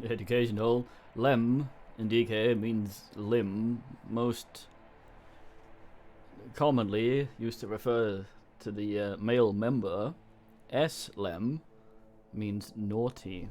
Educational. Lem in DK means limb. Most commonly used to refer to the male member. S-lem means naughty.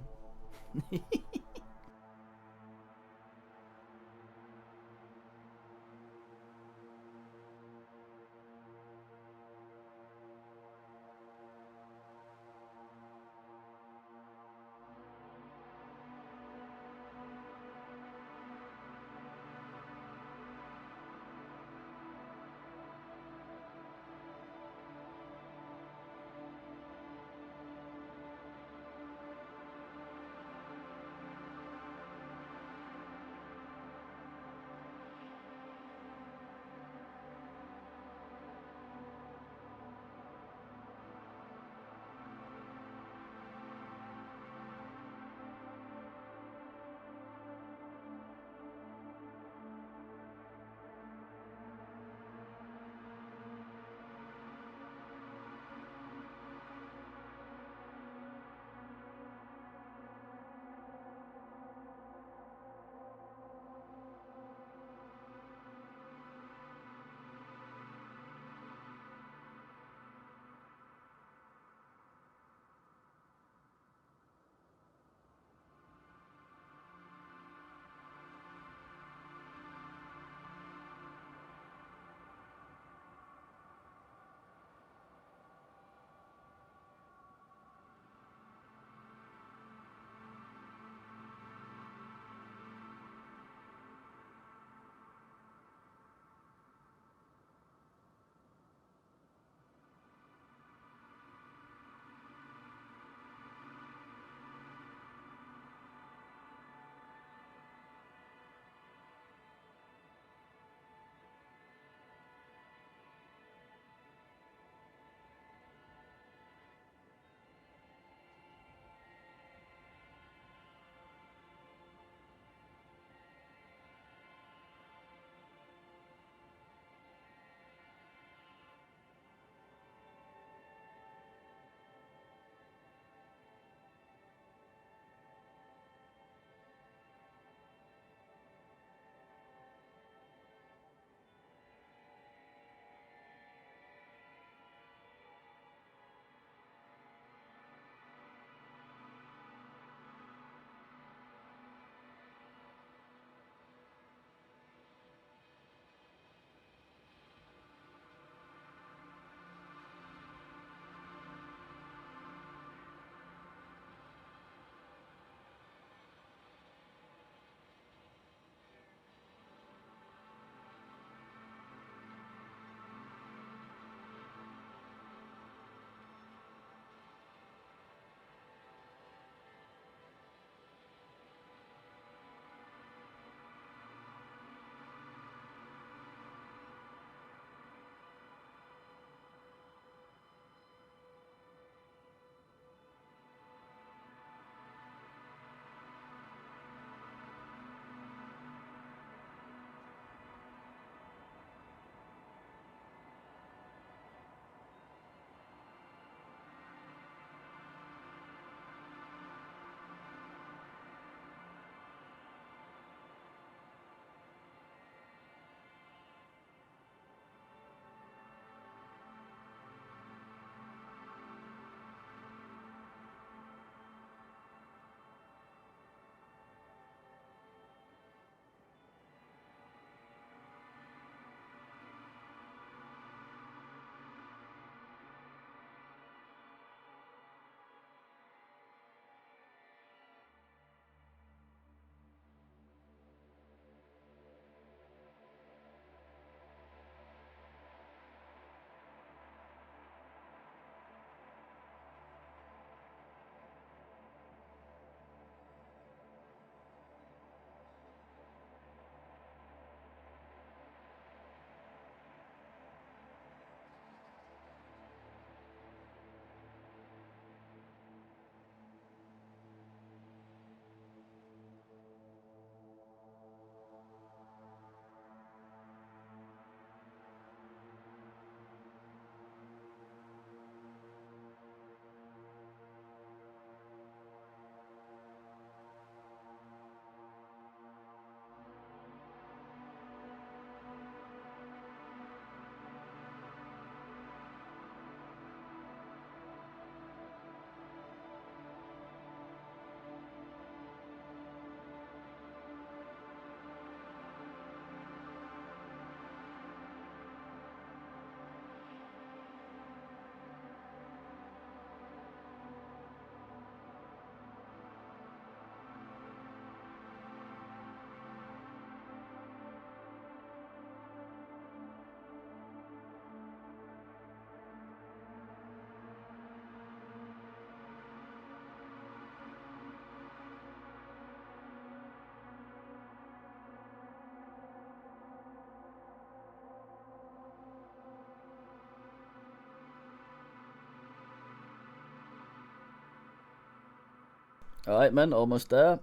Alright, man, almost there.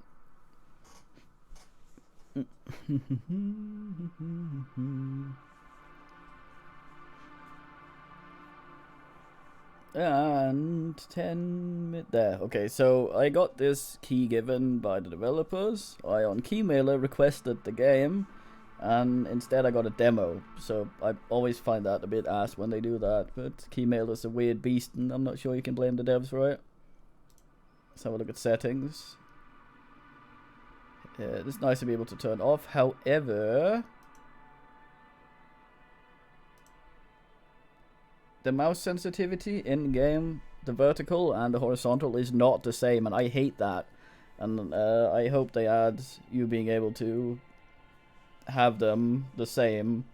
And 10 there. Okay, so I got this key given by the developers. I on Keymailer requested the game, and instead I got a demo. So I always find that a bit ass when they do that, but Keymailer's a weird beast, and I'm not sure you can blame the devs for it. Let's have a look at settings. Yeah, it's nice to be able to turn off. However, the mouse sensitivity in game, the vertical and the horizontal, is not the same, and I hate that. And I hope they add you being able to have them the same.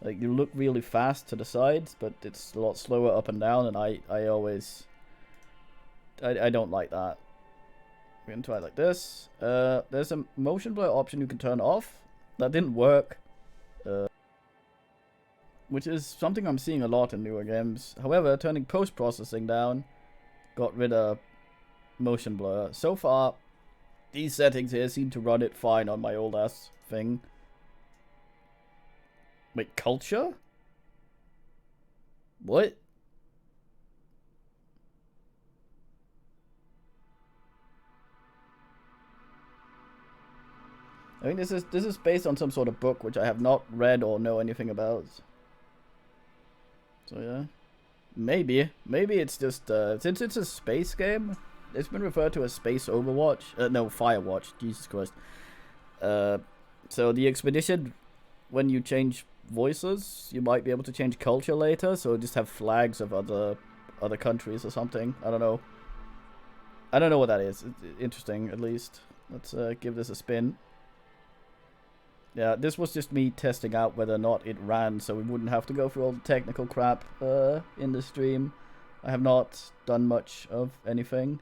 Like, you look really fast to the sides, but it's a lot slower up and down, and I don't like that. We're gonna try it like this. There's a motion blur option you can turn off. That didn't work. Which is something I'm seeing a lot in newer games. However, turning post-processing down got rid of motion blur. So far, these settings here seem to run it fine on my old ass thing. Wait, culture? What? I think this is based on some sort of book which I have not read or know anything about. So yeah, maybe it's just since it's a space game, it's been referred to as Space Overwatch. No, Firewatch. Jesus Christ. So the expedition, when you change voices, you might be able to change culture later. So just have flags of other countries or something. I don't know. I don't know what that is. It's interesting, at least. Let's give this a spin. Yeah, this was just me testing out whether or not it ran, so we wouldn't have to go through all the technical crap in the stream. I have not done much of anything.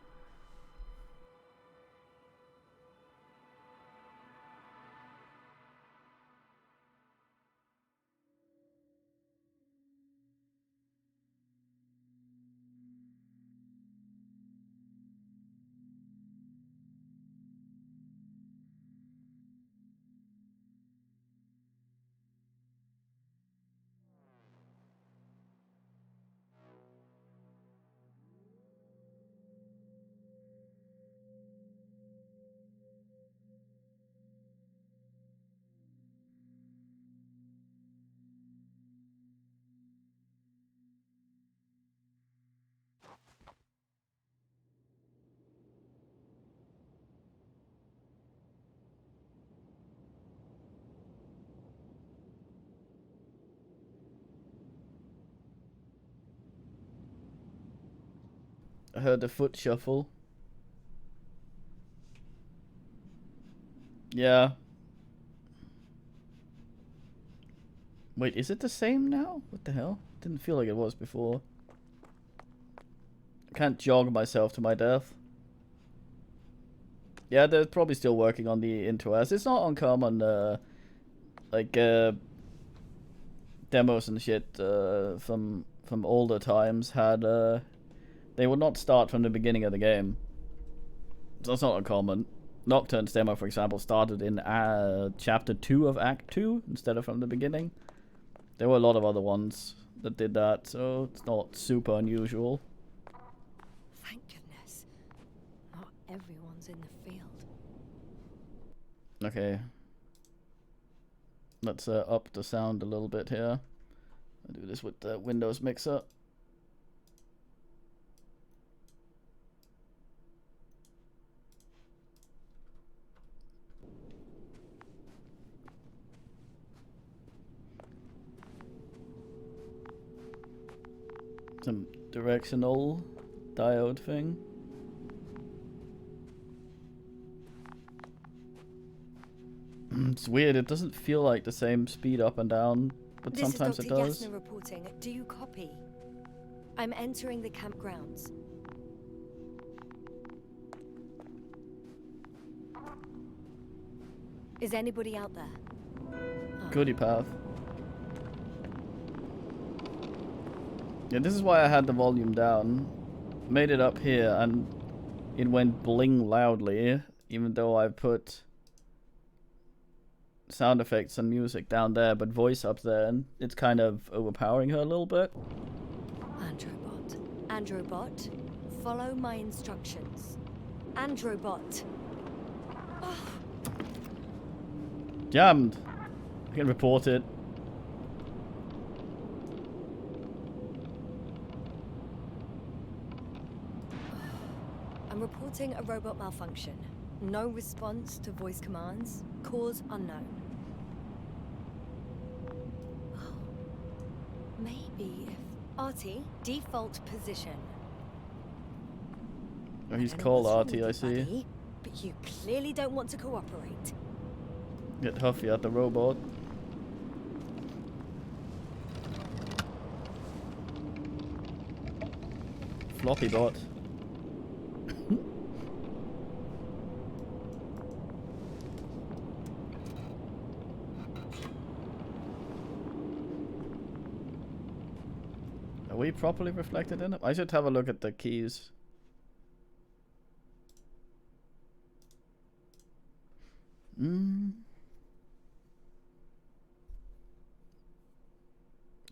I heard the foot shuffle. Yeah. Wait, is it the same now? What the hell? Didn't feel like it was before. I can't jog myself to my death. Yeah, they're probably still working on the interest. It's not uncommon, like, demos and shit, from older times had, they would not start from the beginning of the game. So that's not uncommon. Nocturne's demo, for example, started in, chapter 2 of Act 2, instead of from the beginning. There were a lot of other ones that did that, so it's not super unusual. Thank goodness. Not everyone's in the field. Okay. Let's up the sound a little bit here. I'll do this with the Windows mixer. Some directional diode thing. It's weird, it doesn't feel like the same speed up and down, but This sometimes is it Dr. does. Yasna reporting. Do you copy? I'm entering the campgrounds. Is anybody out there? Oh. Goody path. Yeah, this is why I had the volume down. Made it up here, and it went bling loudly, even though I put sound effects and music down there, but voice up there, and it's kind of overpowering her a little bit. Androbot. Androbot, follow my instructions. Androbot. Oh. Jammed. I can report it. I'm reporting a robot malfunction. No response to voice commands. Cause unknown. Oh. Maybe if... Artie, default position. Oh, he's I don't know called what's wrong Artie, with I you, see. buddy, but you clearly don't want to cooperate. Get Huffy at the robot. Floppy bot. Are we properly reflected in it? I should have a look at the keys.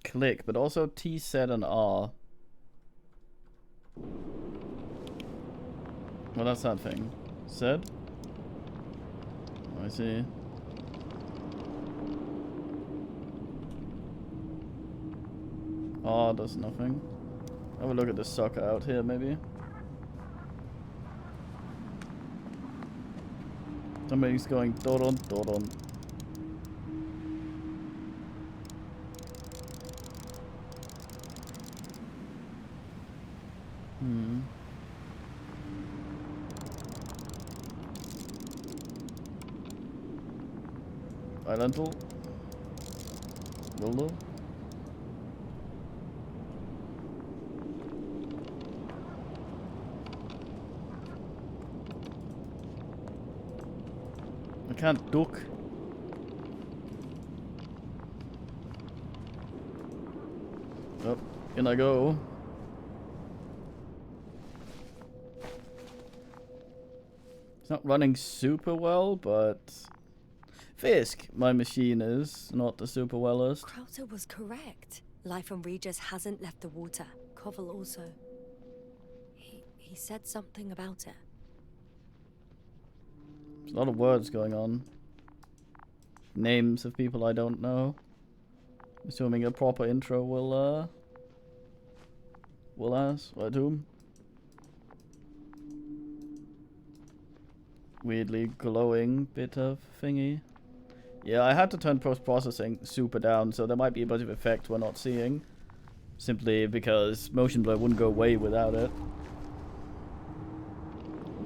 Click, but also T, Z, and R. Well, that's that thing. Z? Oh, I see. R does nothing. Have a look at the sucker out here, maybe. Somebody's going dodon, dodon. Islandal. Willow. I can't duck. Oh, in I go. It's not running super well, but Fisk, my machine is not the super wellest. Krauter was correct. Life on Regis hasn't left the water. Koval also. He said something about it. There's a lot of words going on. Names of people I don't know. Assuming a proper intro will ask. What whom? Weirdly glowing bit of thingy. Yeah, I had to turn post-processing super down, so there might be a bunch of effect we're not seeing. Simply because motion blur wouldn't go away without it.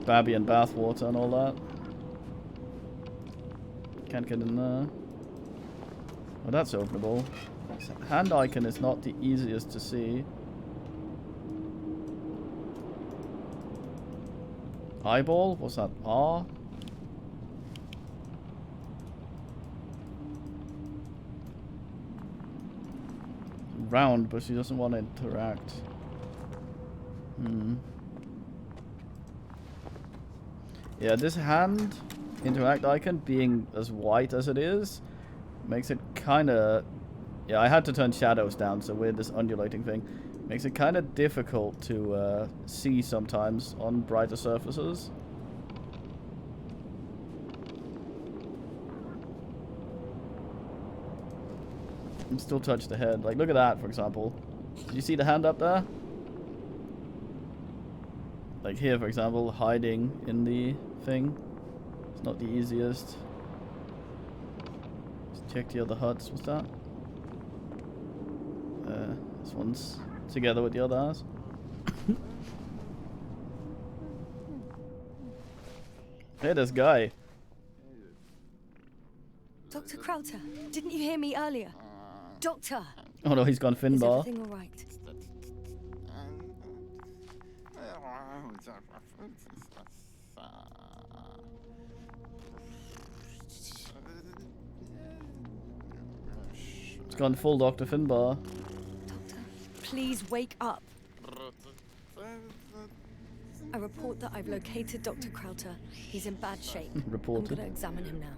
Babby and bathwater and all that. Can't get in there. Oh, that's openable. Hand icon is not the easiest to see. Eyeball? What's that? R? Round, but she doesn't want to interact. Yeah, this hand interact icon being as white as it is makes it kind of... Yeah, I had to turn shadows down, so with this undulating thing, makes it kind of difficult to see sometimes on brighter surfaces. And still touch the head. Like, look at that, for example. Did you see the hand up there? Like here, for example, hiding in the thing. It's not the easiest. Let's check the other HUDs. What's that? This one's together with the others. Hey, this guy. Dr. Krauter, didn't you hear me earlier? Doctor! Oh no, he's gone Is Finbar. everything all right? He's gone full Dr. Finbar. Doctor, please wake up. I report that I've located Dr. Krauter. He's in bad shape. Reported. I'm gonna examine him now.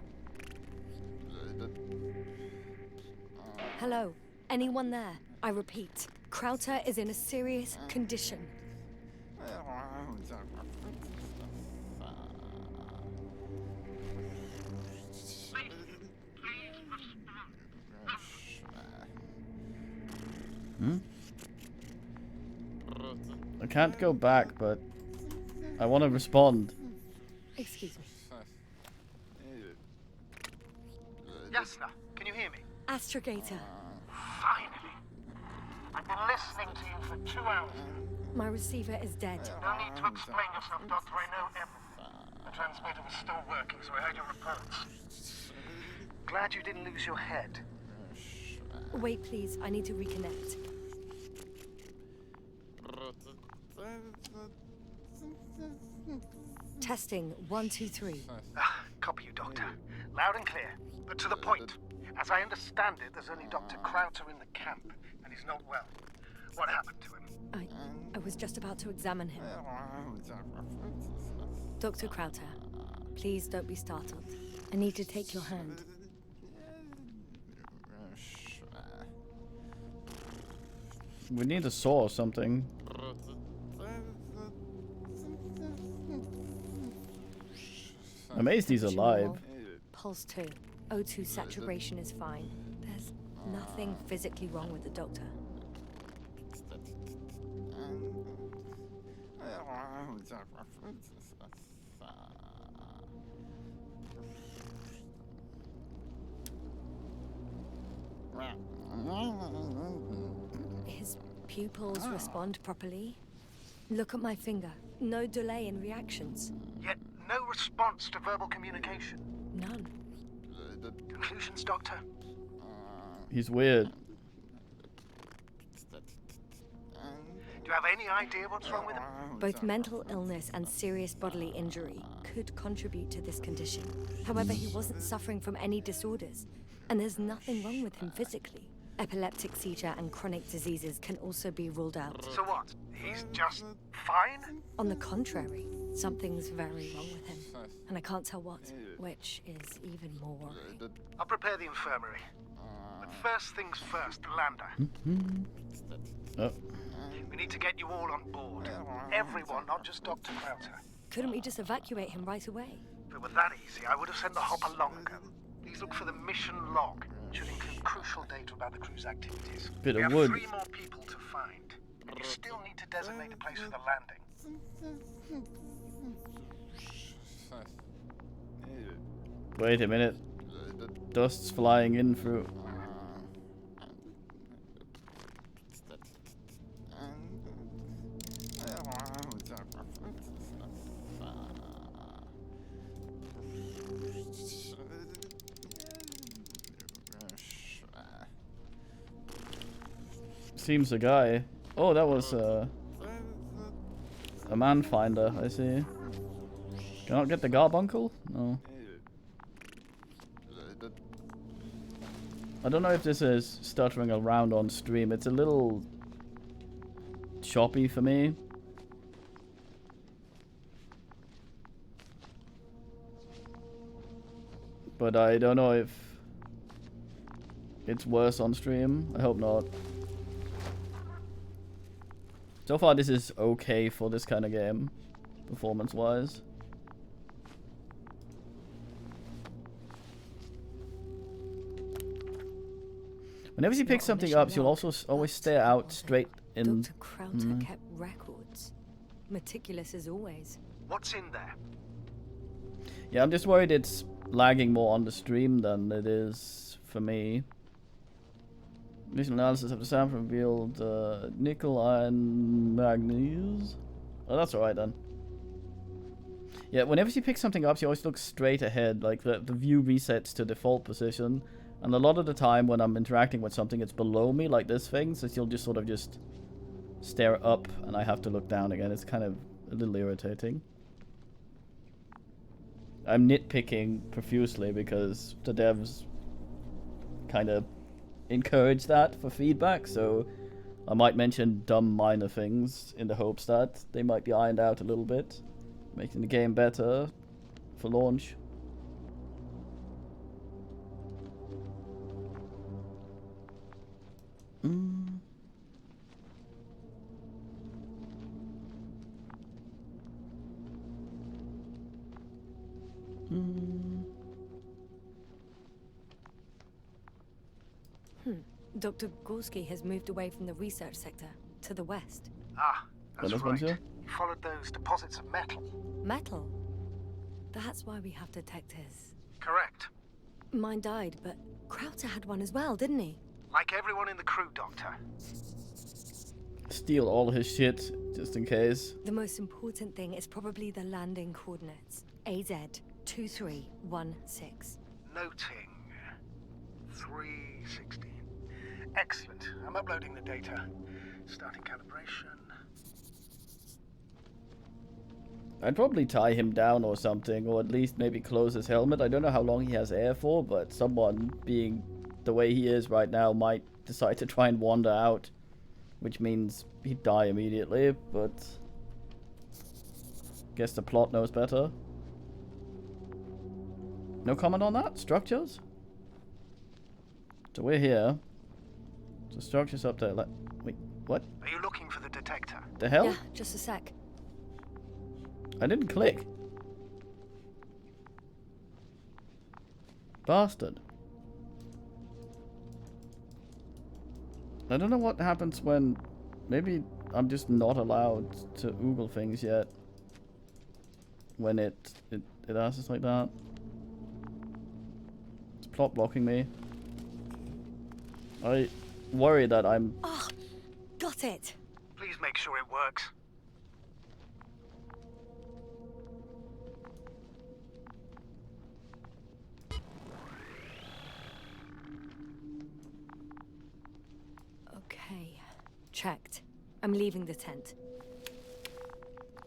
Hello? Anyone there? I repeat, Krauter is in a serious condition. I can't go back, but I want to respond. Excuse me. Yasna, can you hear me? Astrogator. Finally. I've been listening to you for 2 hours. My receiver is dead. No need to explain yourself, Doctor. I know everything. The transmitter was still working, so I heard your reports. Glad you didn't lose your head. Wait, please. I need to reconnect. Testing 1, 2, 3. Copy you, Doctor. Loud and clear, but to the point. As I understand it, there's only Dr. Krauter in the camp, and he's not well. What happened to him? I was just about to examine him. Dr. Krauter, please don't be startled. I need to take your hand. We need a saw or something. Amazed he's Temperature alive. normal, Pulse 2. O2 saturation is fine. There's nothing physically wrong with the doctor. His pupils respond properly. Look at my finger. No delay in reactions. Yet no response to verbal communication. None. Conclusions, Doctor? He's weird. Do you have any idea what's wrong with him? Both mental illness and serious bodily injury could contribute to this condition. However, he wasn't suffering from any disorders, and there's nothing wrong with him physically. Epileptic seizure and chronic diseases can also be ruled out. So what? He's just fine? On the contrary, something's very wrong with him, and I can't tell what, which is even more worrying. I'll prepare the infirmary. But first things first, Lander. Oh. We need to get you all on board. Everyone, not just Dr. Krauter. Couldn't we just evacuate him right away? If it were that easy, I would have sent the hopper long ago. Please look for the mission log. It should include crucial data about the crew's activities. Bit we of have wood. 3 more people to find. And you still need to designate a place for the landing. Wait a minute. Dust's flying in through. Seems a guy. Oh, that was a man finder, I see. Cannot get the carbuncle? No. I don't know if this is stuttering around on stream. It's a little choppy for me. But I don't know if it's worse on stream. I hope not. So far this is okay for this kind of game, performance-wise. Whenever she picks something up, she'll also always stare out straight in... Dr. Krauter kept records. Meticulous as always. What's in there? Yeah, I'm just worried it's lagging more on the stream than it is for me. Visual analysis of the sample revealed nickel, iron, manganese. Oh, that's alright then. Yeah, whenever she picks something up, she always looks straight ahead. Like, the view resets to default position. And a lot of the time when I'm interacting with something, it's below me, like this thing. So she'll just sort of just stare up, and I have to look down again. It's kind of a little irritating. I'm nitpicking profusely because the devs kind of encourage that for feedback, so I might mention dumb minor things in the hopes that they might be ironed out a little bit, making the game better for launch. Dr. Gorski has moved away from the research sector to the west. Ah, that's Well, right. that's He followed those deposits of metal. Metal? That's why we have detectors. Correct. Mine died, but Krauter had one as well, didn't he? Like everyone in the crew, Doctor. Steal all his shit, just in case. The most important thing is probably the landing coordinates. AZ2316. Noting. 316. Excellent. I'm uploading the data. Starting calibration. I'd probably tie him down or something, or at least maybe close his helmet. I don't know how long he has air for, but someone, being the way he is right now, might decide to try and wander out. Which means he'd die immediately, but... guess the plot knows better. No comment on that? Structures? So we're here. So structures up there. Wait, what? Are you looking for the detector? The hell? Yeah, just a sec. I didn't click. Bastard. I don't know what happens when... maybe I'm just not allowed to oogle things yet. When it asks us like that. It's plot blocking me. I worry that I'm... Oh, got it. Please make sure it works. Okay, checked. I'm leaving the tent.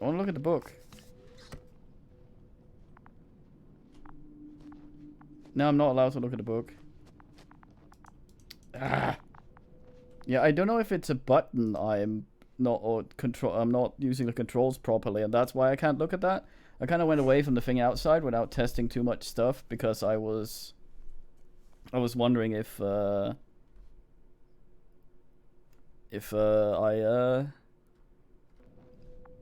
I want to look at the book. No, I'm not allowed to look at the book. Ah. Yeah, I don't know if it's a button I'm not using the controls properly, and that's why I can't look at that. I kind of went away from the thing outside without testing too much stuff because I was wondering if it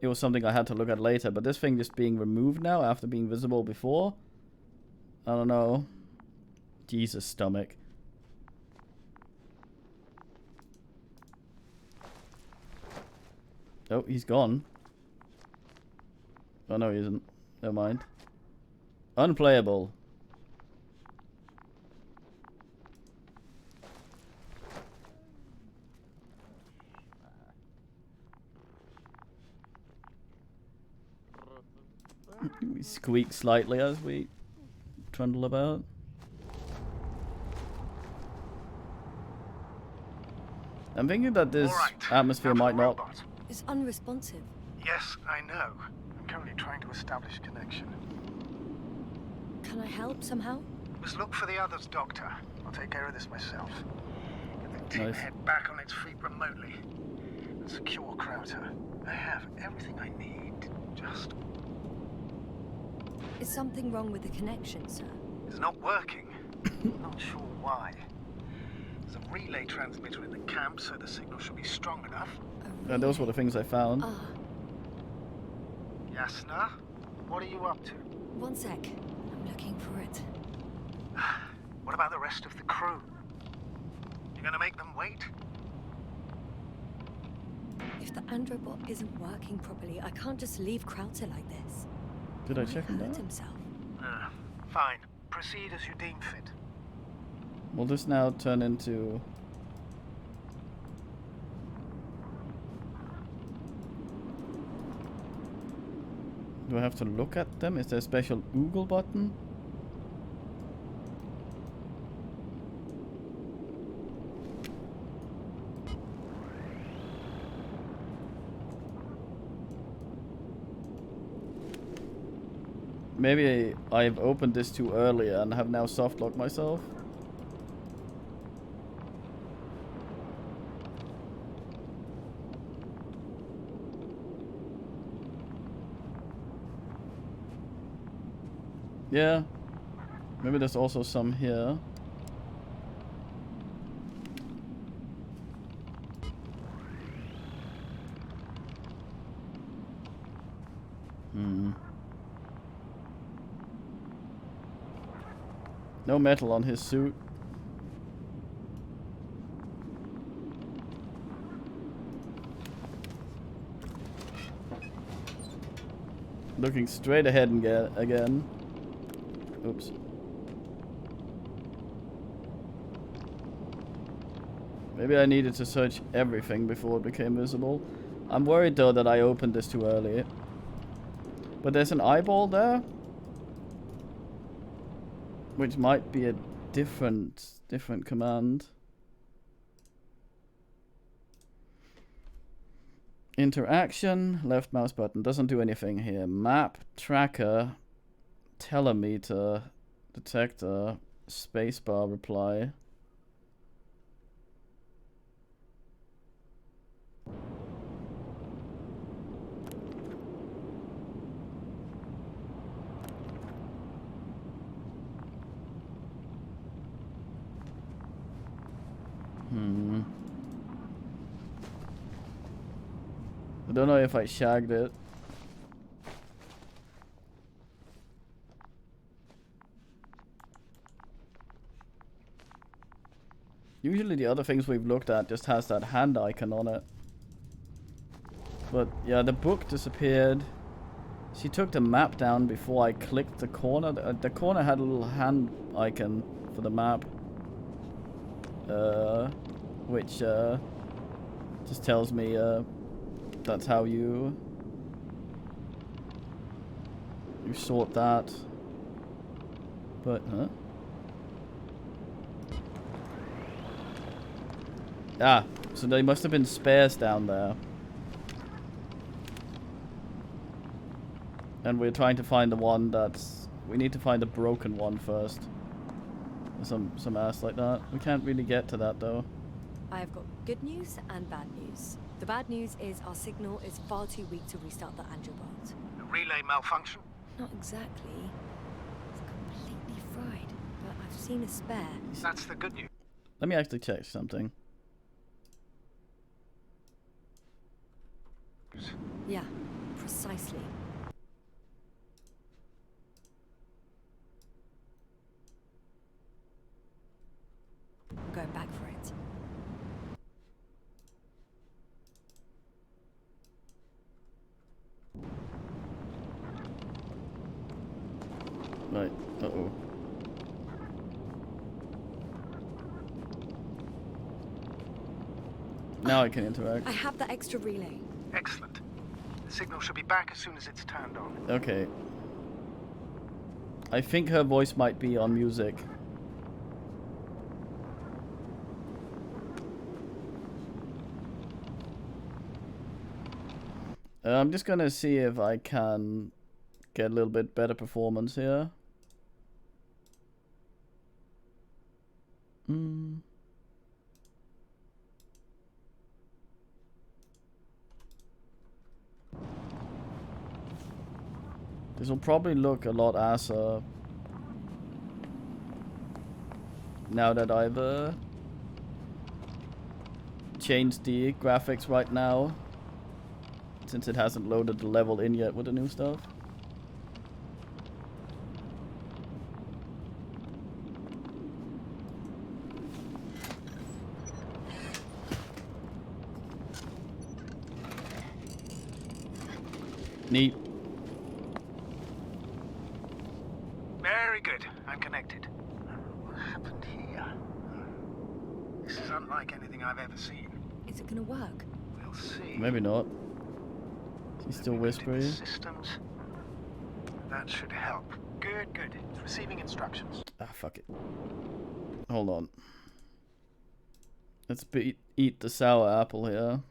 was something I had to look at later, but this thing just being removed now after being visible before, I don't know. Jesus, stomach. Oh, he's gone. Oh no, he isn't. Never mind. Unplayable. We squeak slightly as we trundle about. I'm thinking that this atmosphere might not... It's unresponsive. Yes, I know. I'm currently trying to establish connection. Can I help somehow? Must look for the others, Doctor. I'll take care of this myself. Get the team Nice. head back on its feet remotely. And secure Krauter. I have everything I need. Just... Is something wrong with the connection, sir? It's not working. Not sure why. There's a relay transmitter in the camp, so the signal should be strong enough. those were the things I found. Ah, Yasna, what are you up to? one sec. I'm looking for it. What about the rest of the crew? You gonna make them wait? If the androbot isn't working properly, I can't just leave Krauter like this. Did I check him Hurt down? himself. Fine. Proceed as you deem fit. Will this now turn into... Do I have to look at them? Is there a special oogle button? Maybe I've opened this too early and have now soft locked myself. Yeah. Maybe there's also some here. No metal on his suit. Looking straight ahead and again. Oops. Maybe I needed to search everything before it became visible. I'm worried though that I opened this too early. But there's an eyeball there, which might be a different command. Interaction, left mouse button, doesn't do anything here. Map, tracker, telemeter, detector, spacebar, reply. I don't know if I shagged it. Usually the other things we've looked at just has that hand icon on it. But yeah, the book disappeared. She took the map down before I clicked the corner. The corner had a little hand icon for the map. Which just tells me that's how you sort that. But ah, so they must have been spares down there. And we're trying to find the one that's... We need to find the broken one first. Some ass like that. We can't really get to that though. I've got good news and bad news. The bad news is our signal is far too weak to restart the Angelbot. The relay malfunction? Not exactly. It's completely fried, but I've seen a spare. That's the good news. Let me actually check something. Yeah, precisely. I'm going back for it. Right. Uh-oh. Now I can interact. I have the extra relay. Excellent. The signal should be back as soon as it's turned on. Okay. I think her voice might be on music. I'm just gonna see if I can get a little bit better performance here. This will probably look a lot asser now that I've changed the graphics right now, since it hasn't loaded the level in yet with the new stuff. Neat. Very good. I'm connected. What happened here? This is unlike anything I've ever seen. Is it gonna work? We'll see. Maybe not. She's still whispering. Systems. That should help. Good, good. It's receiving instructions. Ah, fuck it. Hold on. Let's eat the sour apple here.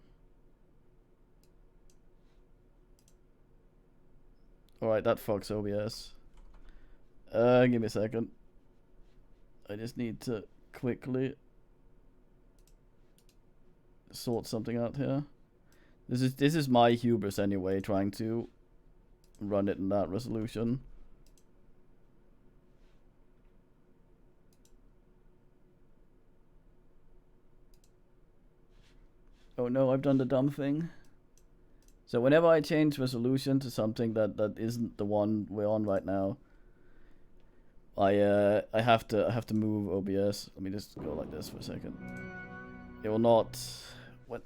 Alright, that fucks OBS. Give me a second. I just need to quickly sort something out here. This is my hubris anyway, trying to run it in that resolution. Oh no, I've done the dumb thing. So whenever I change resolution to something that isn't the one we're on right now, I have to move OBS. Let me just go like this for a second. It will not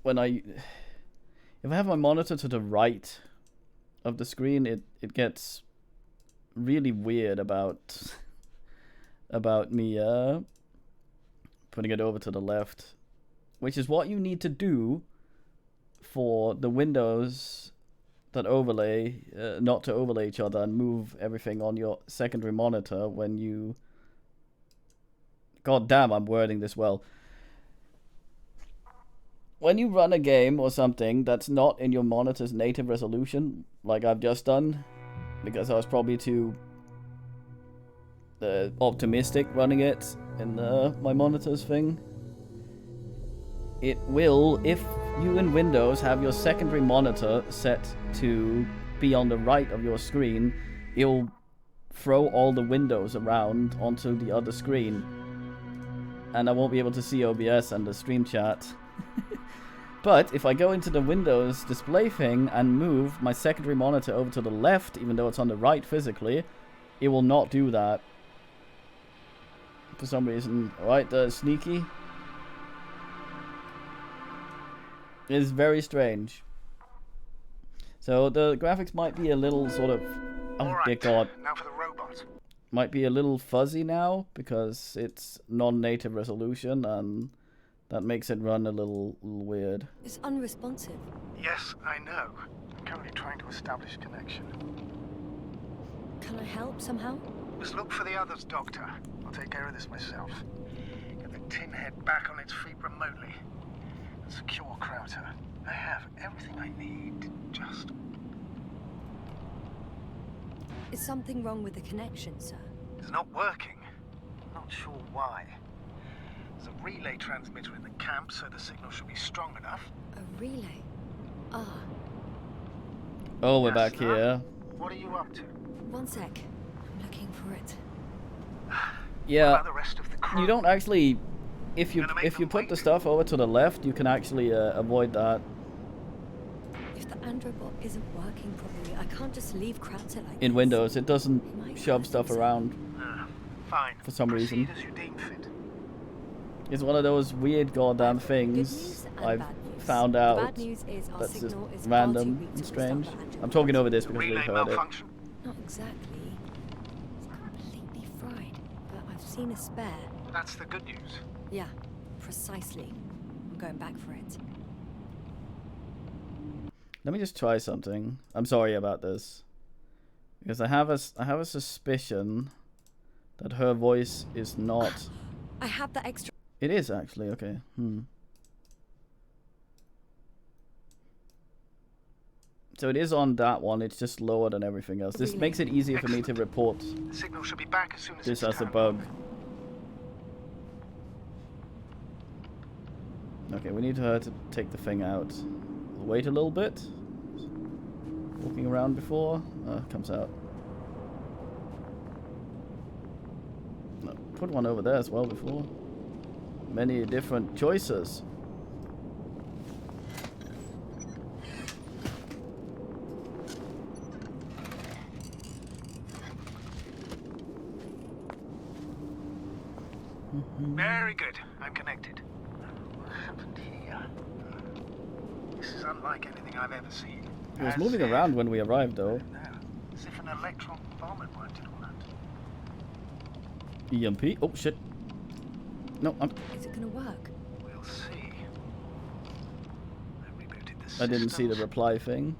when I if I have my monitor to the right of the screen, it gets really weird about me putting it over to the left, which is what you need to do for the windows that overlay, not to overlay each other and move everything on your secondary monitor when you... God damn, I'm wording this well. When you run a game or something that's not in your monitor's native resolution, like I've just done, because I was probably too optimistic running it in my monitor's thing, it will, if you in Windows have your secondary monitor set to be on the right of your screen, it'll throw all the windows around onto the other screen. And I won't be able to see OBS and the stream chat. But if I go into the Windows display thing and move my secondary monitor over to the left, even though it's on the right physically, it will not do that. For some reason. Alright, sneaky. It is very strange. So the graphics might be a little sort of... Oh dear God. Now for the robot. Might be a little fuzzy now because it's non-native resolution and that makes it run a little weird. It's unresponsive. Yes, I know. I'm currently trying to establish connection. Can I help somehow? Just look for the others, Doctor. I'll take care of this myself. Get the tin head back on its feet remotely. And secure Krauter. I have everything I need. Just... Is something wrong with the connection, sir? It's not working. Not sure why. There's a relay transmitter in the camp, so the signal should be strong enough. A relay? Ah. Oh, we're Yes, back sir? here. What are you up to? One sec. I'm looking for it. What Yeah, about the rest of the crew? you don't actually... If you Gonna make if you them put the wait. stuff over to the left, you can actually avoid that. If the Androbot isn't working properly, I can't just leave Krauter like In this. Windows, it doesn't He might shove hurt stuff himself. around Fine. for some Proceed reason. as you deem fit. It's one of those weird goddamn Good things news and I've bad news. found The out bad news is our that's just signal is far too random weak and to strange. restart the I'm Androbot. talking over this because we've Relay heard it. malfunction. Not exactly. It's completely fried, but I've seen a spare. That's the good news. Yeah, precisely. I'm going back for it. Let me just try something. I'm sorry about this. Because I have a suspicion that her voice is not... I have the extra. It is actually, okay. So it is on that one, it's just lower than everything else. This Really? makes it easier for me to Excellent. report The signal should be back as soon as this it's as a turned bug. on. Okay, we need her to take the thing out. We'll wait a little bit. Walking around before. Comes out. No, put one over there as well before. Many different choices. Very good. I'm connected. What happened here? This is unlike anything I've ever seen. It was As moving if- around when we arrived though. No, as if an electron bomb had worked it all out. EMP. Oh shit. No, Is it gonna work? We'll see. I rebooted the I didn't see the systems. reply thing.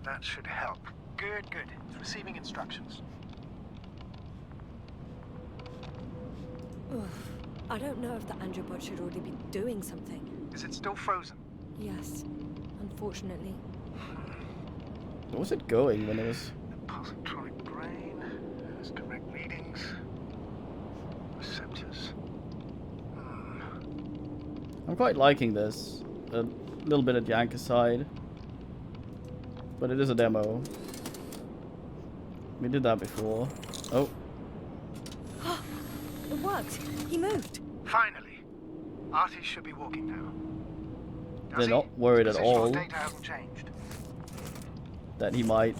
That should help. Good, good. It's receiving instructions. Oof. I don't know if the Androbot should already be doing something. Is it still frozen? Yes, unfortunately. Where was it going when it was... The positronic brain has correct readings. Receptors. I'm quite liking this. A little bit of jank aside. But it is a demo. We did that before. Oh. It worked. He moved. Finally. Artie should be walking now. they're not worried at all Data hasn't changed. that he might.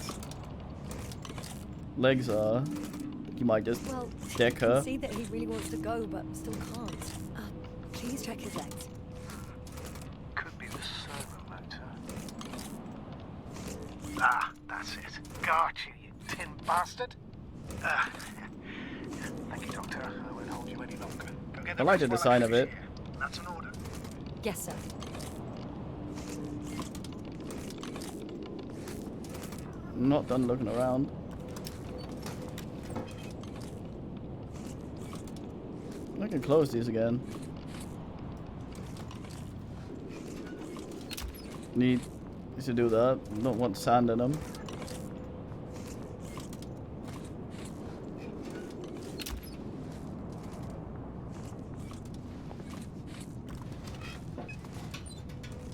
Legs are. He might just Well, deck I can her. see that he really wants to go, but still can't. Please check his legs. Could be the servo motor. Ah, that's it. Got you, you tin bastard. Thank you, Doctor. I won't hold you any longer. Go get I like the design of it. That's an order. Yes, sir. I'm not done looking around. I can close these again. Need to do that. Don't want sand in them.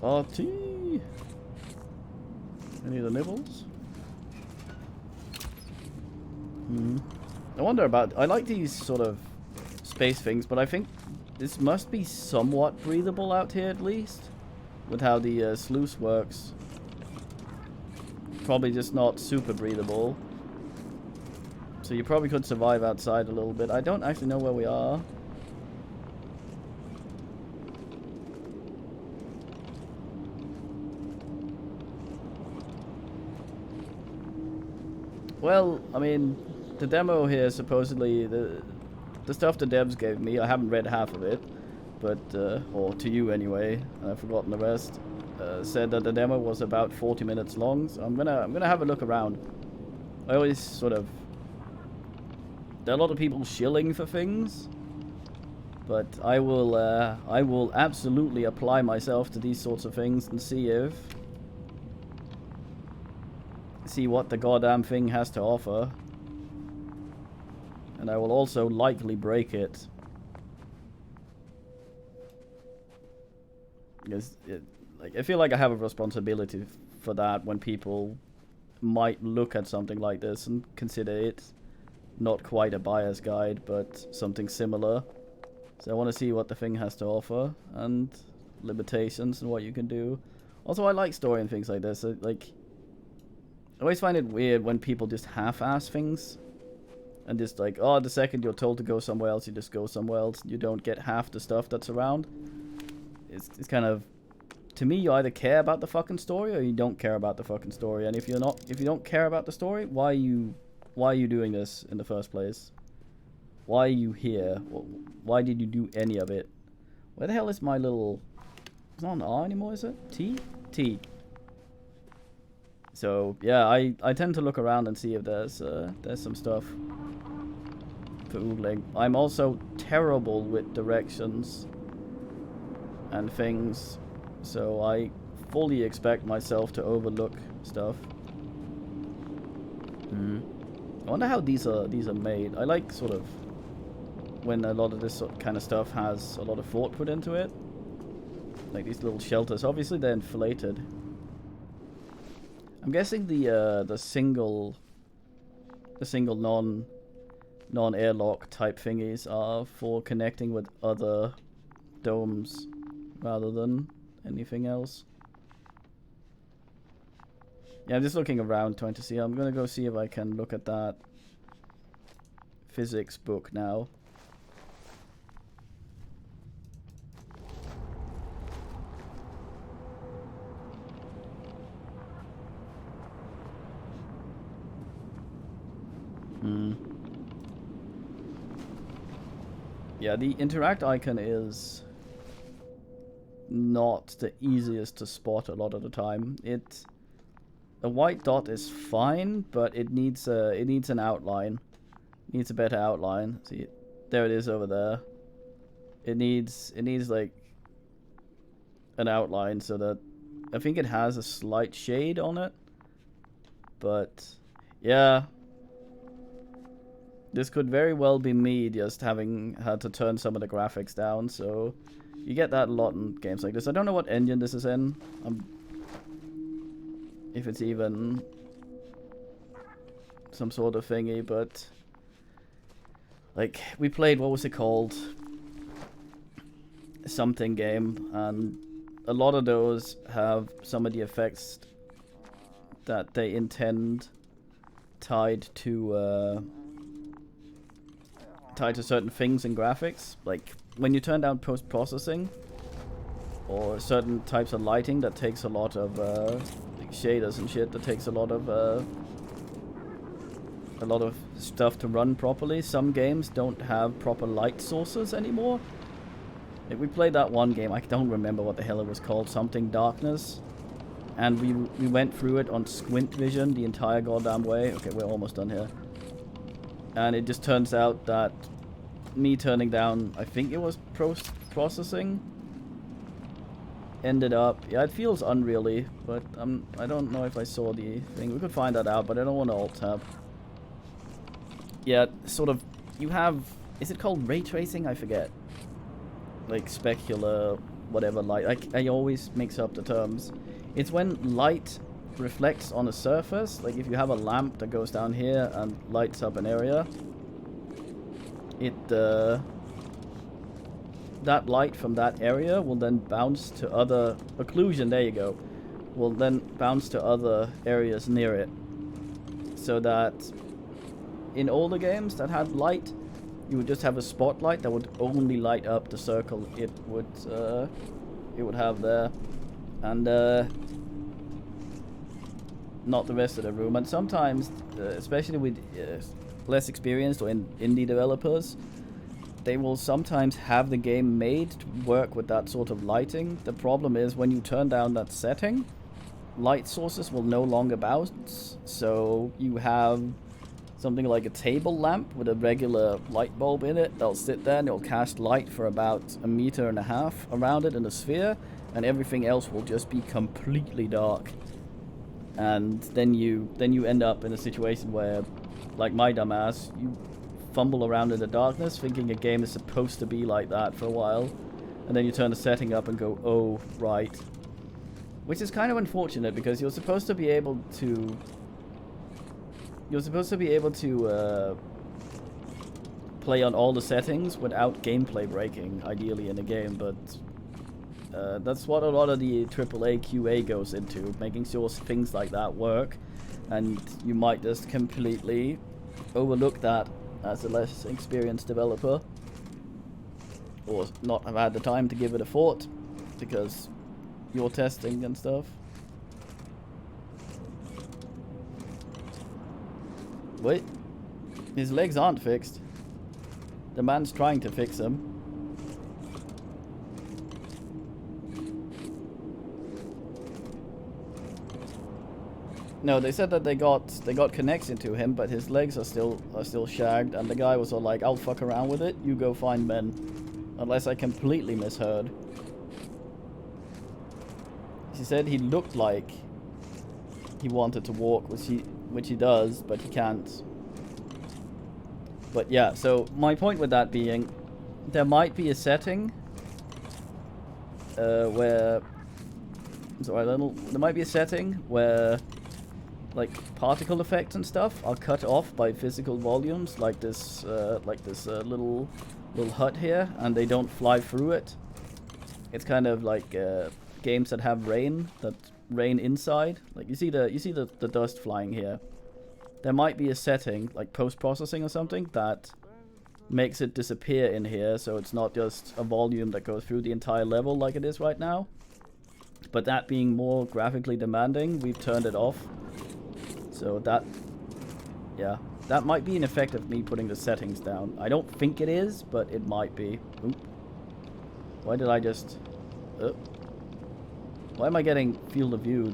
RT. Any of the nibbles? I wonder about. I like these sort of space things, but I think this must be somewhat breathable out here at least, with how the sluice works. Probably just not super breathable. So you probably could survive outside a little bit. I don't actually know where we are. Well, I mean, the demo here supposedly the stuff the devs gave me. I haven't read half of it, but or to you anyway. I've forgotten the rest. Said that the demo was about 40 minutes long. So I'm gonna have a look around. I always sort of. There are a lot of people shilling for things, but I will absolutely apply myself to these sorts of things and see what the goddamn thing has to offer. And I will also likely break it. Because I feel like I have a responsibility for that when people might look at something like this and consider it not quite a buyer's guide, but something similar. So I want to see what the thing has to offer and limitations and what you can do. Also, I like story and things like this. I always find it weird when people just half-ass things. And just like, oh, the second you're told to go somewhere else, you just go somewhere else. You don't get half the stuff that's around. It's kind of, to me, you either care about the fucking story or you don't care about the fucking story. And if you don't care about the story, why are you doing this in the first place? Why are you here? Why did you do any of it? Where the hell is my little? It's not an R anymore, is it? T? T. So yeah, I tend to look around and see if there's some stuff for oogling. I'm also terrible with directions and things, so I fully expect myself to overlook stuff. I wonder how these are made. I like sort of when a lot of this kind of stuff has a lot of thought put into it. Like these little shelters. Obviously they're inflated. I'm guessing the single non-airlock type thingies are for connecting with other domes rather than anything else. Yeah, I'm just looking around trying to see. I'm gonna go see if I can look at that physics book now. Yeah, the interact icon is not the easiest to spot a lot of the time. A white dot is fine, but it needs an outline. It needs a better outline. See, there it is over there. It needs like an outline so that I think it has a slight shade on it. But yeah, this could very well be me just having had to turn some of the graphics down. So you get that a lot in games like this. I don't know what engine this is in. If it's even some sort of thingy, but like we played, what was it called? Something game, and a lot of those have some of the effects that they intend tied to certain things in graphics. Like when you turn down post-processing or certain types of lighting that takes a lot of like shaders and shit, that takes a lot of stuff to run properly. Some games don't have proper light sources anymore. Like we played that one game, I don't remember what the hell it was called, something Darkness, and we went through it on squint vision the entire goddamn way. Okay, we're almost done here. And it just turns out that me turning down, I think it was processing, ended up, yeah, it feels unreally, but I don't know if I saw the thing. We could find that out, but I don't want to alt-tab. Yeah, sort of, you have, is it called ray tracing? I forget. Like specular, whatever light. I always mix up the terms. It's when light reflects on a surface. Like if you have a lamp that goes down here and lights up an area, that light from that area will then bounce to other occlusion. There you go. Will then bounce to other areas near it, so that in older games that had light, you would just have a spotlight that would only light up the circle it would have there, and not the rest of the room. And sometimes, especially with less experienced or indie developers, they will sometimes have the game made to work with that sort of lighting. The problem is when you turn down that setting, light sources will no longer bounce, so you have something like a table lamp with a regular light bulb in it. They'll sit there and it'll cast light for about 1.5 meters around it in a sphere, and everything else will just be completely dark. And then you end up in a situation where, like my dumbass, you fumble around in the darkness thinking a game is supposed to be like that for a while, and then you turn the setting up and go, oh, right. Which is kind of unfortunate, because you're supposed to be able to play on all the settings without gameplay breaking, ideally, in a game, but that's what a lot of the AAA QA goes into, making sure things like that work, and you might just completely overlook that as a less experienced developer, or not have had the time to give it a thought, because you're testing and stuff. Wait, his legs aren't fixed. The man's trying to fix them. No, they said that they got connection to him, but his legs are still shagged, and the guy was all like, "I'll fuck around with it. You go find men," unless I completely misheard. She said he looked like he wanted to walk, which he does, but he can't. But yeah, so my point with that being, there might be a setting where like particle effects and stuff are cut off by physical volumes, like this little hut here, and they don't fly through it. It's kind of like games that have rain inside. Like you see the dust flying here. There might be a setting, like post-processing or something, that makes it disappear in here, so it's not just a volume that goes through the entire level like it is right now. But that being more graphically demanding, we've turned it off. So that might be an effect of me putting the settings down. I don't think it is, but it might be. Oop. Why did I just... Why am I getting field of view?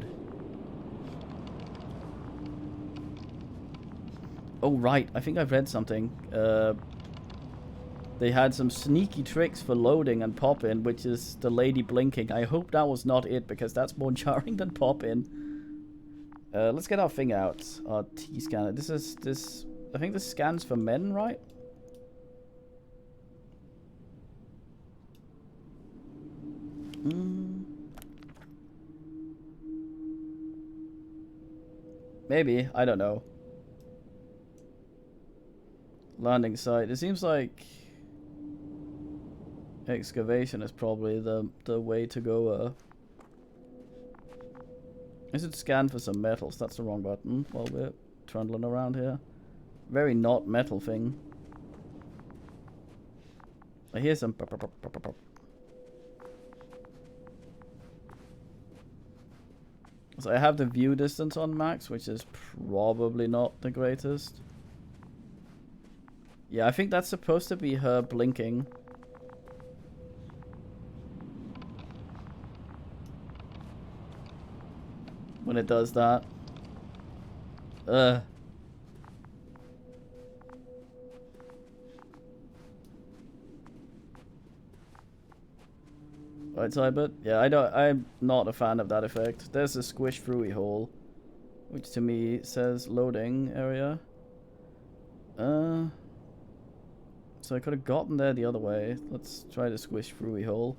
Oh, right. I think I've read something. They had some sneaky tricks for loading and pop-in, which is the lady blinking. I hope that was not it, because that's more jarring than pop-in. Let's get our thing out. Our T-scanner. This... I think this scans for men, right? Maybe. I don't know. Landing site. It seems like excavation is probably the way to go I should scan for some metals. That's the wrong button while we're trundling around here. Very not metal thing. I hear some pop, pop, pop, pop, pop. So I have the view distance on max, which is probably not the greatest. Yeah, I think that's supposed to be her blinking. When it does that. Ugh. Right side bit? Yeah, I'm not a fan of that effect. There's a squish throughy hole, which to me says loading area. So I could have gotten there the other way. Let's try the squish throughy hole.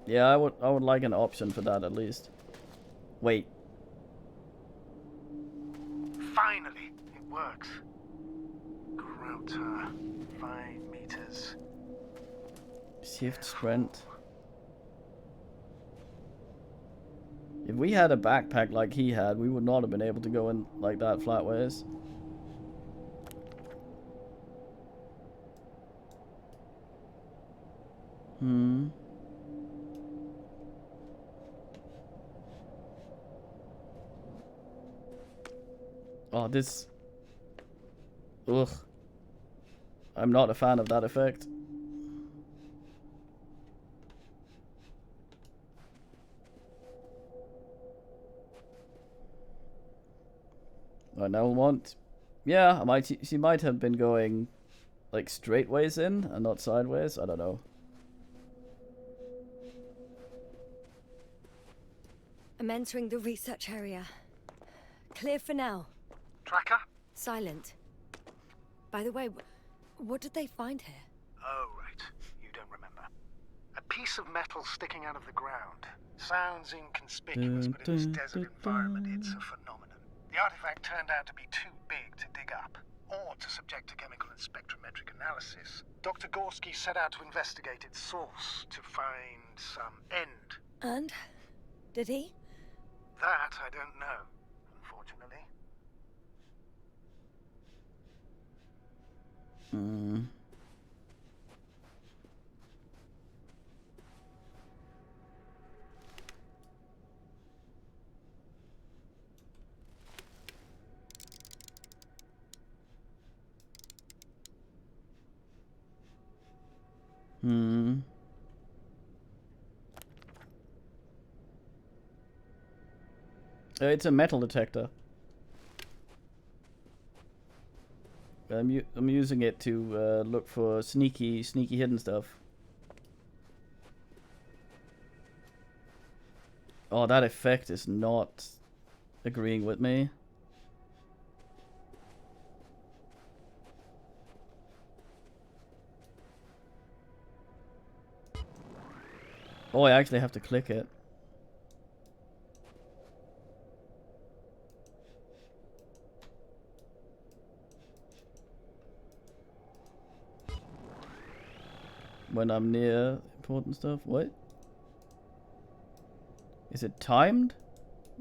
Yeah, I would like an option for that at least. Wait. Finally, it works. Krauter, 5 meters. Shift sprint. If we had a backpack like he had, we would not have been able to go in like that flatways. Oh, this... Ugh. I'm not a fan of that effect. Right, now we'll want... Yeah, she might have been going like straight ways in and not sideways. I don't know. I'm entering the research area. Clear for now. Tracker? Silent. By the way, what did they find here? Oh, right. You don't remember. A piece of metal sticking out of the ground. Sounds inconspicuous, but in this desert environment, it's a phenomenon. The artifact turned out to be too big to dig up, or to subject to chemical and spectrometric analysis. Dr. Gorski set out to investigate its source, to find some end. And? Did he? That I don't know, unfortunately. It's a metal detector. I'm using it to look for sneaky hidden stuff. Oh, that effect is not agreeing with me. Oh, I actually have to click it. When I'm near important stuff. What? Is it timed?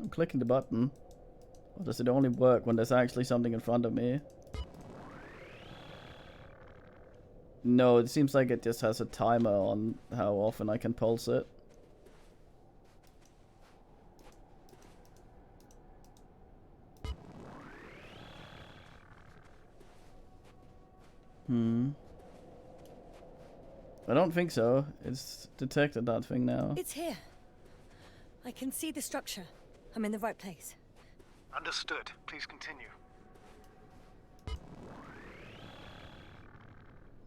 I'm clicking the button. Or does it only work when there's actually something in front of me? No, it seems like it just has a timer on how often I can pulse it. I don't think so. It's detected that thing now. It's here. I can see the structure. I'm in the right place. Understood. Please continue.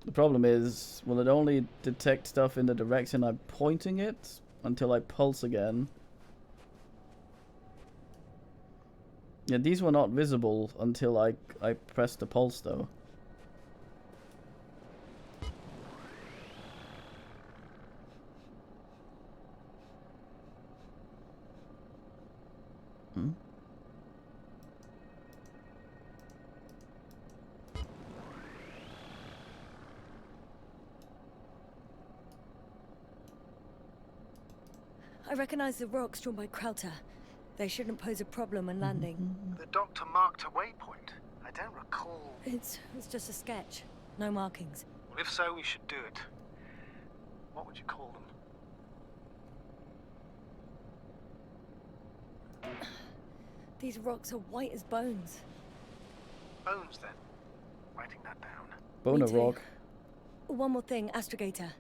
The problem is, will it only detect stuff in the direction I'm pointing it until I pulse again? Yeah, these were not visible until I pressed the pulse though. I recognize the rocks drawn by Krauter. They shouldn't pose a problem when landing. The doctor marked a waypoint. I don't recall. It's just a sketch. No markings. Well, if so, we should do it. What would you call them? These rocks are white as bones. Bones, then. Writing that down. Boner Me too. rock. One more thing, Astrogator.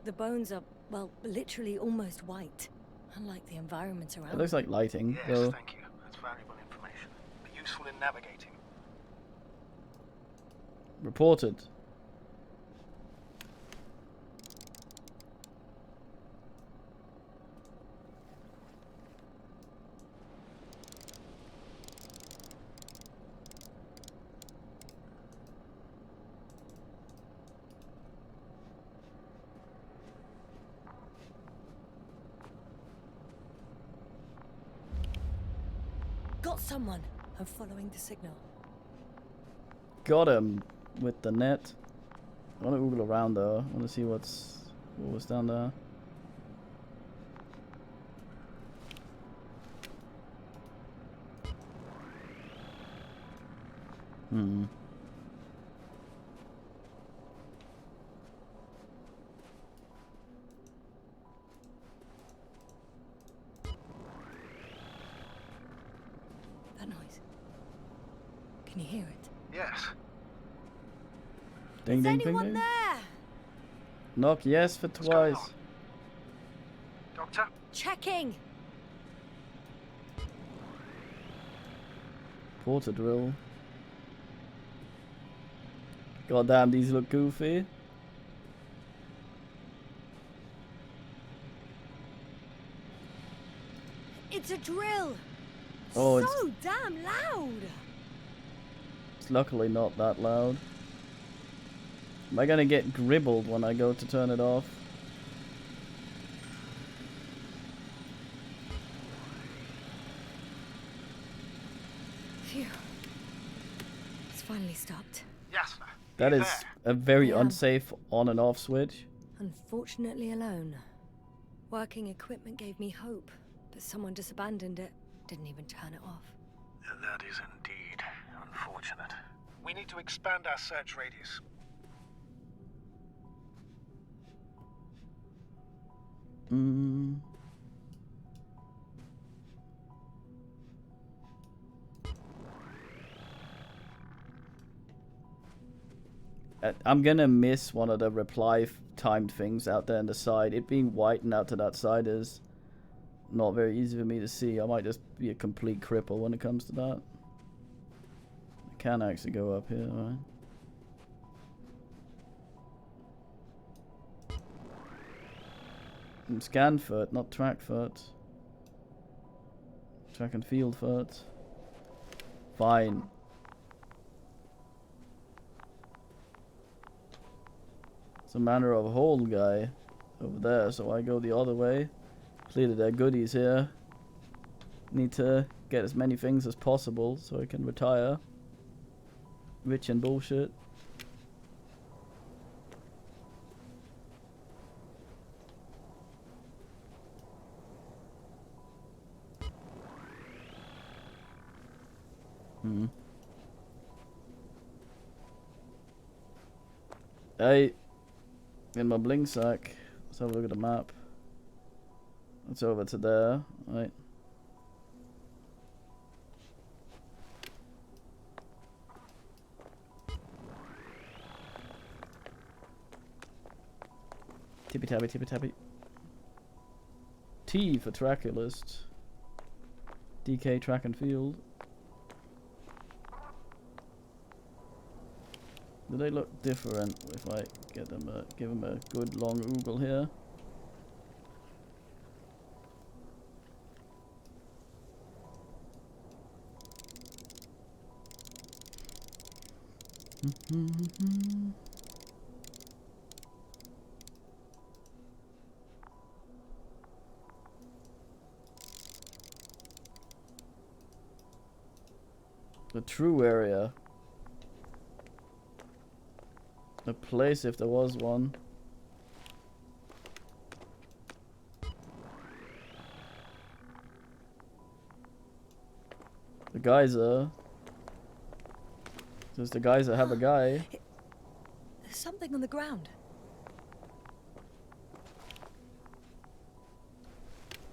The bones are, well, literally almost white. Unlike the environment around It looks like lighting, Yes, though. thank you. That's valuable information. Be useful in navigating. Reported. Got someone. I'm following the signal. Got him with the net. I want to oogle around though. I want to see what was down there. Hmm. That noise. Can you hear it? Yes. Ding Is ding ding anyone ding. there? Knock yes for What's going twice. on? Doctor? Checking. Porter drill. God damn, these look goofy. It's a drill. Oh, so damn loud. it's luckily not that loud. Am I gonna get gribbled when I go to turn it off? Phew. It's finally stopped. Yes. That You is there? a very Yeah. unsafe on and off switch. Unfortunately alone. Working equipment gave me hope, but someone just abandoned it. Didn't even turn it off. That is indeed unfortunate. We need to expand our search radius. Mm. I'm gonna miss one of the reply timed things out there on the side. It being whitened out to that side is not very easy for me to see. I might just be a complete cripple when it comes to that. I can actually go up here, right? Scan foot, not track foot. Track and field foot. Fine. It's a manner of hold guy over there, so I go the other way. Clearly there are goodies here. Need to get as many things as possible so I can retire. Rich and bullshit. Hmm. Hey, in my bling sack. Let's have a look at the map. It's over to there, right? Tippy tappy, tippy tappy. T for trackulist. DK track and field. Do they look different if I get them give them a good long oogle here? The true area. A place if there was one. geyser. Does the geyser have a guy? There's something on the ground.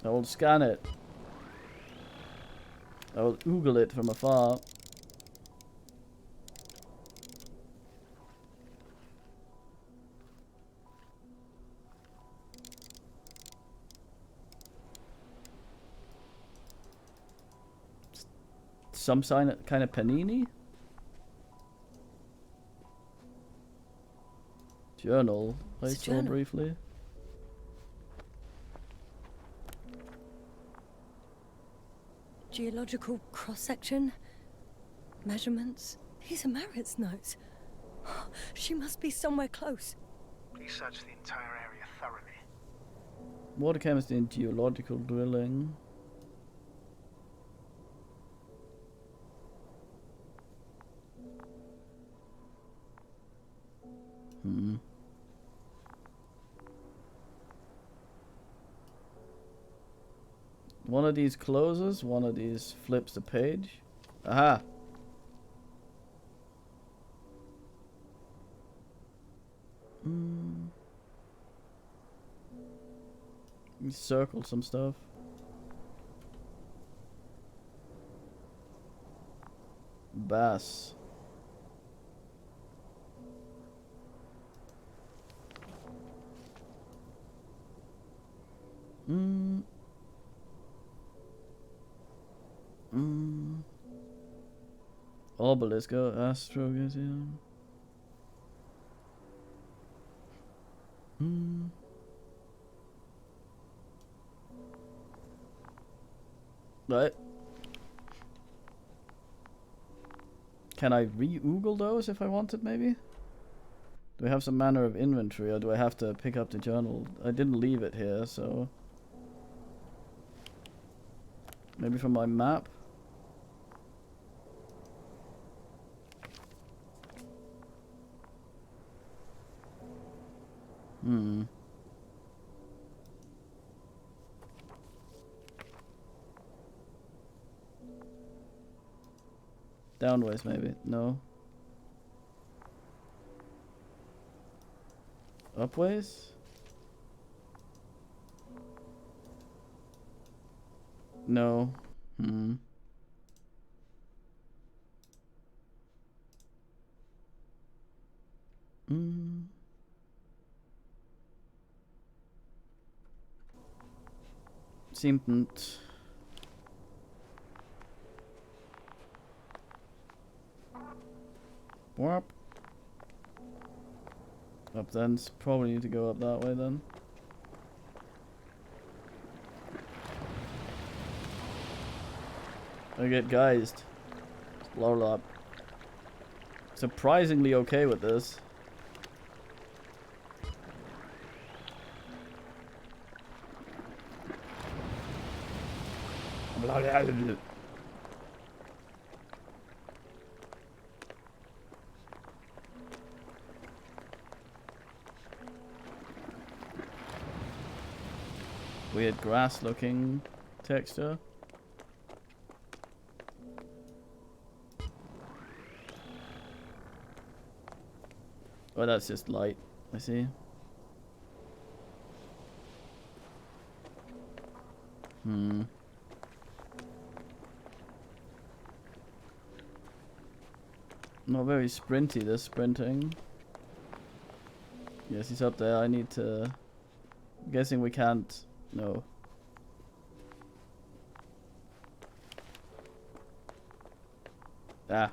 I will scan it. I will oogle it from afar. Some kind of panini? Journal. I It's a saw journal. briefly. Geological cross-section. Measurements. These are Marit's notes. She must be somewhere close. Please search the entire area thoroughly. Water chemistry and geological drilling. One of these closes, one of these flips the page. Aha! You circle some stuff. Bass. Obelisk, Astrogasium. Right. Can I re-oogle those if I wanted, maybe? Do I have some manner of inventory, or do I have to pick up the journal? I didn't leave it here, so... Maybe from my map? Downways, maybe. No. Upways? No. Seemed... Warp. Up then. Probably need to go up that way then. I get geized. Blow up. Surprisingly okay with this. Weird grass looking texture. Oh, that's just light. I see. Not very sprinty, this sprinting. Yes, he's up there. I need to... I'm guessing we can't... No. Ah.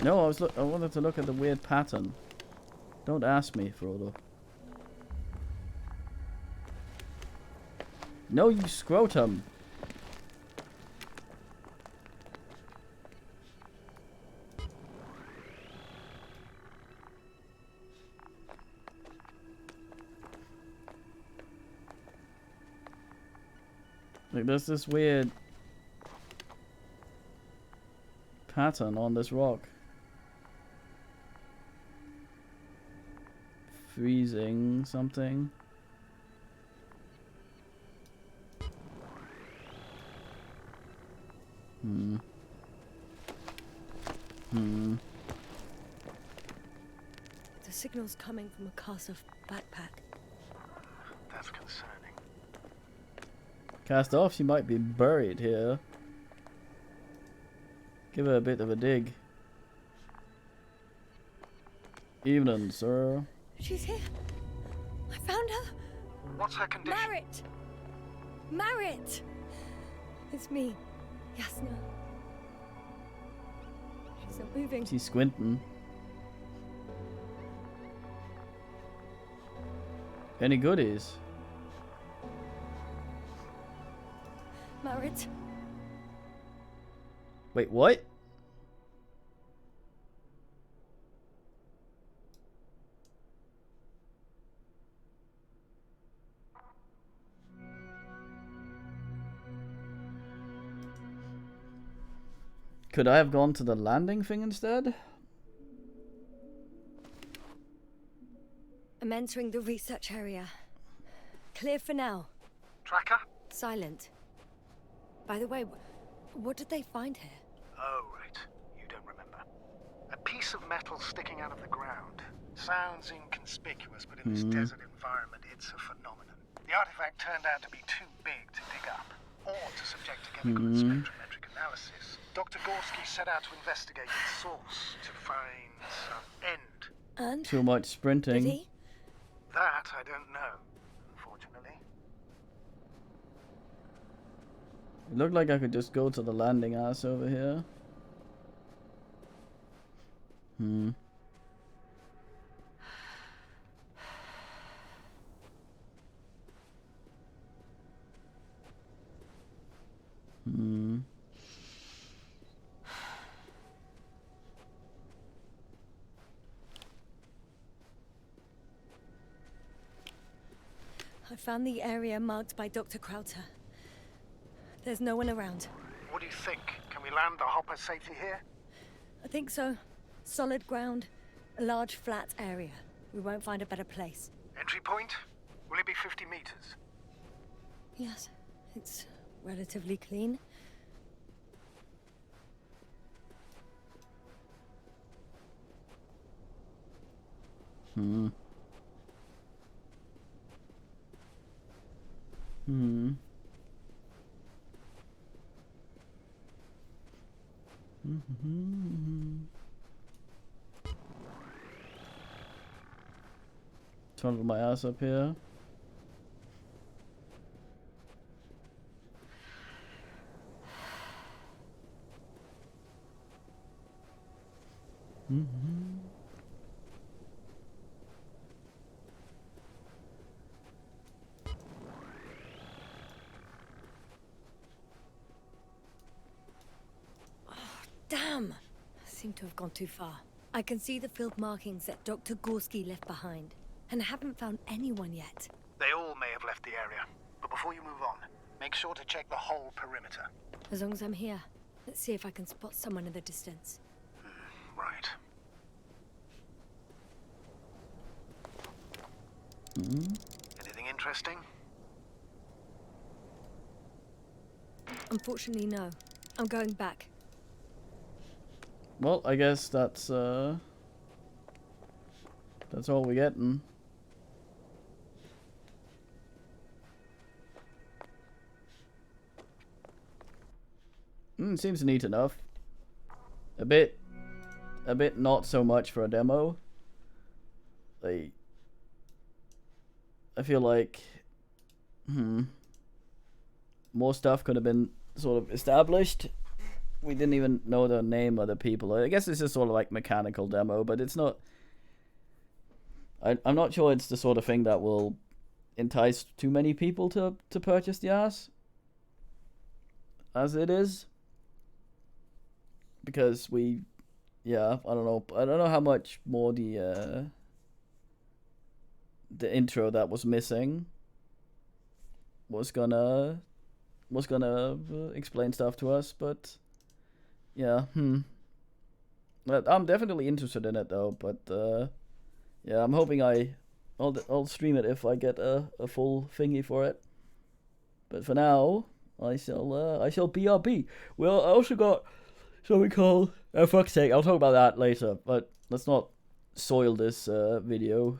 No, I wanted to look at the weird pattern. Don't ask me, Frodo. No, you scrotum. Like, there's this weird pattern on this rock. Freezing something. The signal's coming from a cast off backpack. That's concerning. Cast off, she might be buried here. Give her a bit of a dig. Evening, sir. She's here. I found her. What's her condition? Marit! Marit! It's me, Yasna. She's not moving. She's squinting. Any goodies? Marit. Wait, what? Could I have gone to the landing thing instead? I'm entering the research area. Clear for now. Tracker? Silent. By the way, what did they find here? Oh, right. You don't remember. A piece of metal sticking out of the ground. Sounds inconspicuous, but in this desert environment, it's a phenomenon. The artifact turned out to be too big to dig up, or to subject to chemical and spectrometric analysis. Dr. Gorski set out to investigate its source, to find some end. And? Too much sprinting. Did he? That I don't know, unfortunately. It looked like I could just go to the landing ass over here. Hmm. I found the area marked by Dr. Krauter. There's no one around. What do you think? Can we land the hopper safely here? I think so. Solid ground, a large flat area. We won't find a better place. Entry point? Will it be 50 meters? Yes, it's relatively clean. Tunnel my ass up here. Damn! I seem to have gone too far. I can see the field markings that Dr. Gorski left behind, and I haven't found anyone yet. They all may have left the area. But before you move on, make sure to check the whole perimeter. As long as I'm here, let's see if I can spot someone in the distance. Right. Anything interesting? Unfortunately, no. I'm going back. Well, I guess that's all we're getting. Seems neat enough. A bit not so much for a demo. Like, I feel like more stuff could have been sort of established. We didn't even know the name of the people. I guess it's just sort of like mechanical demo, but it's not. I'm not sure it's the sort of thing that will entice too many people to purchase the ass, as it is. Because I don't know how much more the intro that was missing was gonna explain stuff to us, but yeah, I'm definitely interested in it though, but yeah, I'm hoping I'll stream it if I get a full thingy for it. But for now, I shall BRB. Well, I also got something called, oh fuck's sake, I'll talk about that later, but let's not soil this video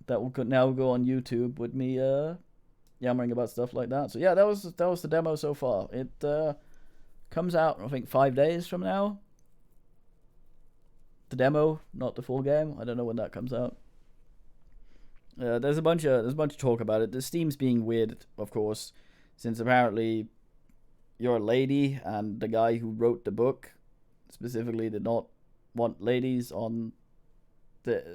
that will now go on YouTube with me yammering about stuff like that. So yeah, that was the demo so far. It comes out, I think, 5 days from now. The demo, not the full game. I don't know when that comes out. There's a bunch of talk about it. The Steam's being weird, of course, since apparently you're a lady, and the guy who wrote the book specifically did not want ladies on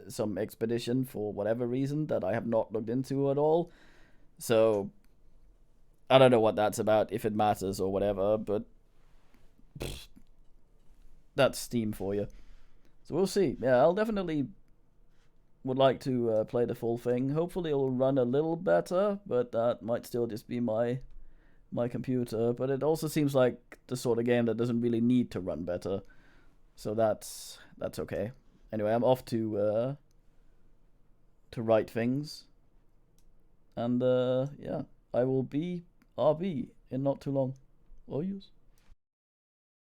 some expedition for whatever reason that I have not looked into at all. So I don't know what that's about, if it matters or whatever, but that's Steam for you. So we'll see. Yeah, I'll definitely would like to play the full thing. Hopefully it'll run a little better, but that might still just be my computer. But it also seems like the sort of game that doesn't really need to run better, so that's okay. Anyway, I'm off to write things, and yeah, I will be RB in not too long. Oh yes.